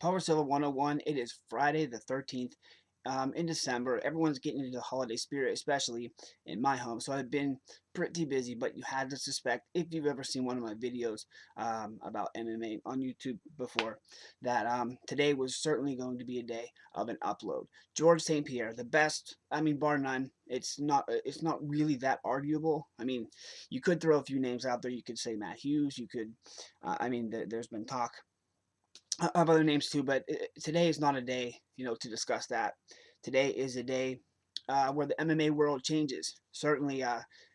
Power Silver 101. It is Friday the 13th in December. Everyone's getting into the holiday spirit, especially in my home. So I've been pretty busy, but you had to suspect, if you've ever seen one of my videos about MMA on YouTube before, that today was certainly going to be a day of an upload. George St-Pierre, the best, I mean, bar none. It's not really that arguable. I mean, you could throw a few names out there. You could say Matt Hughes. You could, there's been talk of other names too, but today is not a day, to discuss that. Today is a day where the MMA world changes. Certainly,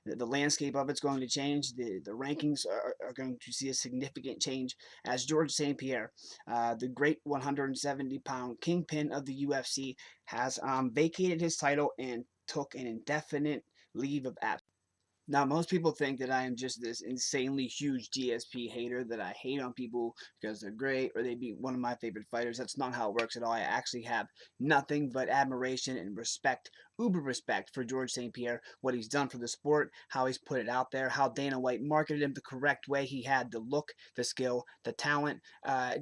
the landscape of it's going to change. The rankings are going to see a significant change as George St. Pierre, the great 170-pound kingpin of the UFC, has vacated his title and took an indefinite leave of absence. Now, most people think that I am just this insanely huge GSP hater, that I hate on people because they're great or they be one of my favorite fighters. That's not how it works at all. I actually have nothing but admiration and respect, uber respect for George St. Pierre, what he's done for the sport, how he's put it out there, how Dana White marketed him the correct way. He had the look, the skill, the talent,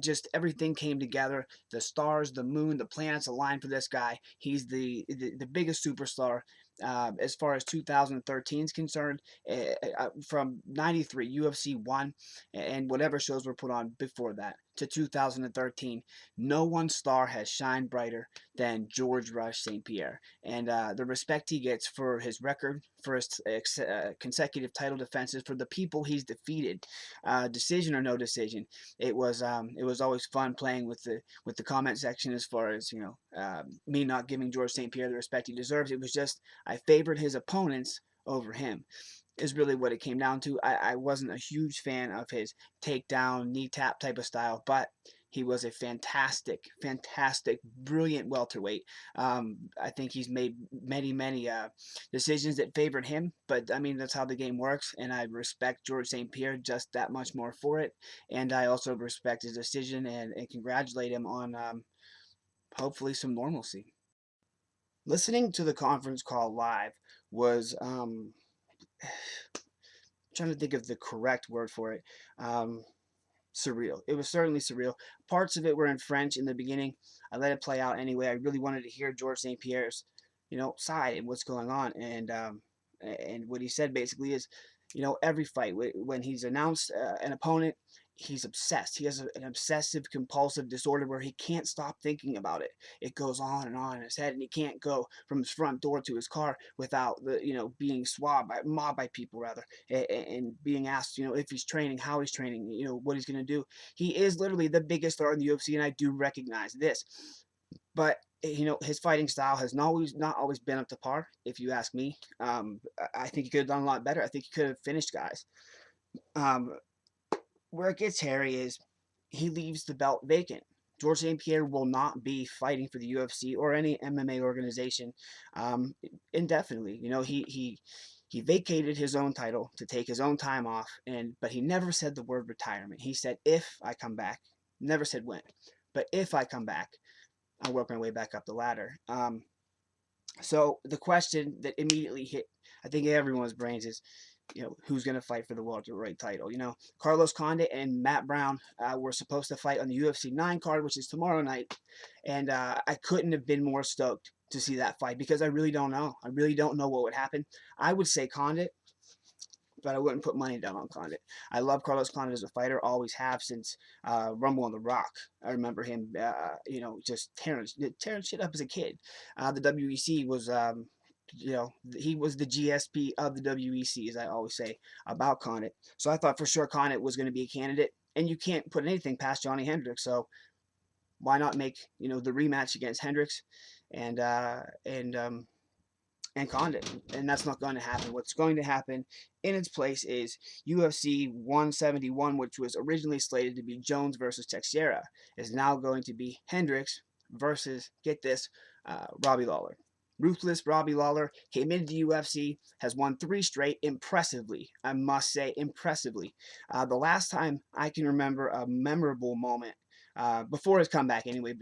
just everything came together. The stars, the moon, the planets aligned for this guy. He's the biggest superstar as far as 2013 is concerned. From 93 UFC 1 and whatever shows were put on before that to 2013, no one star has shined brighter than George Rush St. Pierre. And the respect he gets for his record, for his consecutive title defenses, for the people he's defeated, decision or no decision, it was always fun playing with the comment section, as far as me not giving George St. Pierre the respect he deserves. It was just I favored his opponents over him, is really what it came down to. I wasn't a huge fan of his takedown, knee tap type of style, but he was a fantastic, brilliant welterweight. I think he's made many decisions that favored him, but I mean, that's how the game works, and I respect George St. Pierre just that much more for it. And I also respect his decision and congratulate him on hopefully some normalcy. Listening to the conference call live was trying to think of the correct word for it. Um, Surreal. It was certainly surreal. Parts of it were in French in the beginning. I let it play out anyway. I really wanted to hear George St. Pierre's, side and what's going on. And what he said basically is, every fight when he's announced an opponent, he's obsessed. He has an obsessive compulsive disorder where he can't stop thinking about it. It goes on and on in his head, and he can't go from his front door to his car without being mobbed by people rather, and being asked, if he's training, how he's training, what he's going to do. He is literally the biggest star in the UFC, and I do recognize this. But his fighting style has not always been up to par, if you ask me. I think he could have done a lot better. I think he could have finished guys. Um, where it gets hairy is he leaves the belt vacant. George St. Pierre will not be fighting for the UFC or any MMA organization indefinitely. He vacated his own title to take his own time off, but he never said the word retirement. He said, "If I come back," never said when, but if I come back, I'll work my way back up the ladder. So the question that immediately hit, I think, everyone's brains is, who's going to fight for the welterweight title? Carlos Condit and Matt Brown were supposed to fight on the UFC 9 card, which is tomorrow night, and I couldn't have been more stoked to see that fight because I really don't know. I really don't know what would happen. I would say Condit, but I wouldn't put money down on Condit. I love Carlos Condit as a fighter, always have since Rumble on the Rock. I remember him, just tearing shit up as a kid. The WEC was, he was the GSP of the WEC, as I always say about Condit. So I thought for sure Condit was going to be a candidate, and you can't put anything past Johnny Hendricks. So why not make the rematch against Hendricks and Condit, and that's not going to happen. What's going to happen in its place is UFC 171, which was originally slated to be Jones versus Teixeira, is now going to be Hendricks versus, get this, Robbie Lawler. Ruthless Robbie Lawler came into the UFC, has won 3 straight, impressively. I must say, impressively. The last time I can remember a memorable moment, before his comeback anyway,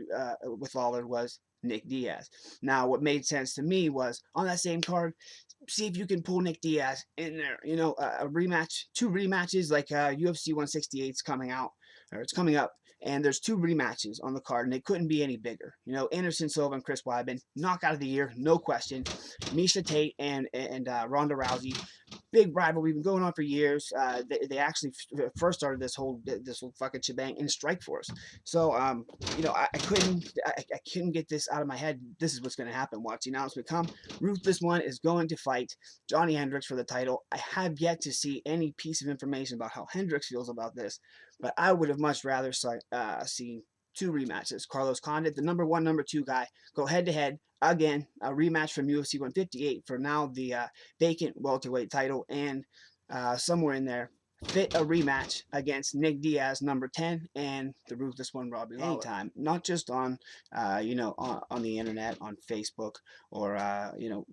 with Lawler, was Nick Diaz. Now, what made sense to me was on that same card, see if you can pull Nick Diaz in there. A rematch, 2 rematches, like UFC 168's coming out, or it's coming up, and there's two rematches on the card, and they couldn't be any bigger. You know, Anderson Silva and Chris Weidman, knockout of the year, no question. Misha Tate and Ronda Rousey, big rivalry, been going on for years. They actually first started this whole fucking shebang in Strikeforce. So you know, I couldn't get this out of my head. This is what's going to happen. Watch the announcement come. Ruthless One is going to fight Johnny Hendricks for the title. I have yet to see any piece of information about how Hendricks feels about this, but I would have much rather seen two rematches. Carlos Condit, the number one, number two guy, go head to head again. A rematch from UFC 158 for now the vacant welterweight title, and somewhere in there, fit a rematch against Nick Diaz, number 10, and the Ruthless One, Robbie Lawler. Anytime, not just on, you know, on the internet, on Facebook, or, you know,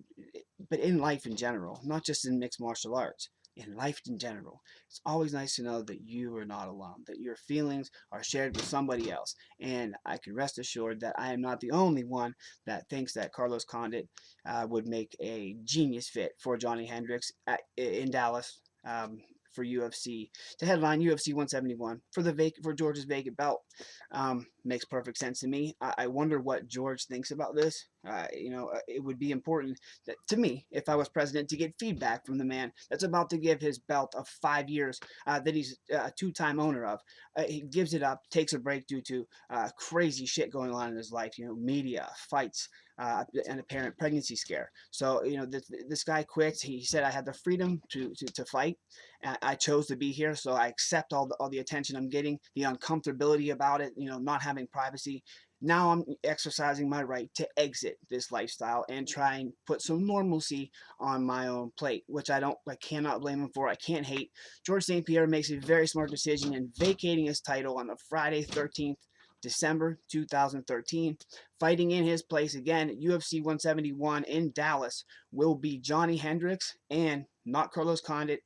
but in life in general, not just in mixed martial arts. In life in general, it's always nice to know that you are not alone, that your feelings are shared with somebody else. And I can rest assured that I am not the only one that thinks that Carlos Condit would make a genius fit for Johnny Hendricks in Dallas. For UFC to headline UFC 171 for George's vacant belt. Makes perfect sense to me. I wonder what George thinks about this. You know, it would be important to me, if I was president, to get feedback from the man that's about to give his belt of 5 years that he's a two-time owner of. He gives it up, takes a break due to crazy shit going on in his life. You know, media, fights, an apparent pregnancy scare. So, you know, this guy quits. He said, I had the freedom to fight. I chose to be here, so I accept all the attention I'm getting, the uncomfortability about it, you know, not having privacy. Now I'm exercising my right to exit this lifestyle and try and put some normalcy on my own plate, which I cannot blame him for. I can't hate. George St-Pierre makes a very smart decision in vacating his title on the Friday 13th, December 2013. Fighting in his place again at UFC 171 in Dallas will be Johnny Hendricks and not Carlos Condit.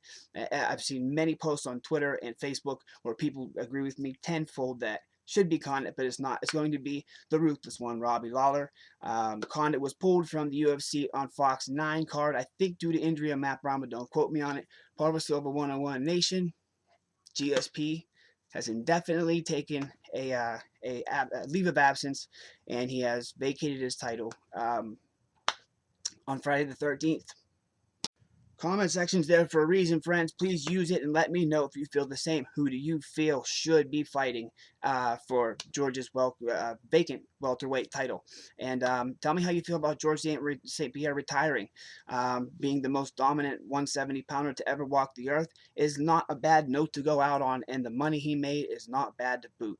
I've seen many posts on Twitter and Facebook where people agree with me tenfold that should be Condit, but it's not. It's going to be the Ruthless One, Robbie Lawler. Condit was pulled from the UFC on Fox 9 card, I think due to injury of Matt Brown, but don't quote me on it. Parva Silva 101 Nation, GSP, has indefinitely taken a leave of absence, and he has vacated his title on Friday the 13th. Comment section's there for a reason, friends. Please use it and let me know if you feel the same. Who do you feel should be fighting for George's vacant welterweight title? And tell me how you feel about George St-Pierre retiring. Being the most dominant 170-pounder to ever walk the earth is not a bad note to go out on, and the money he made is not bad to boot.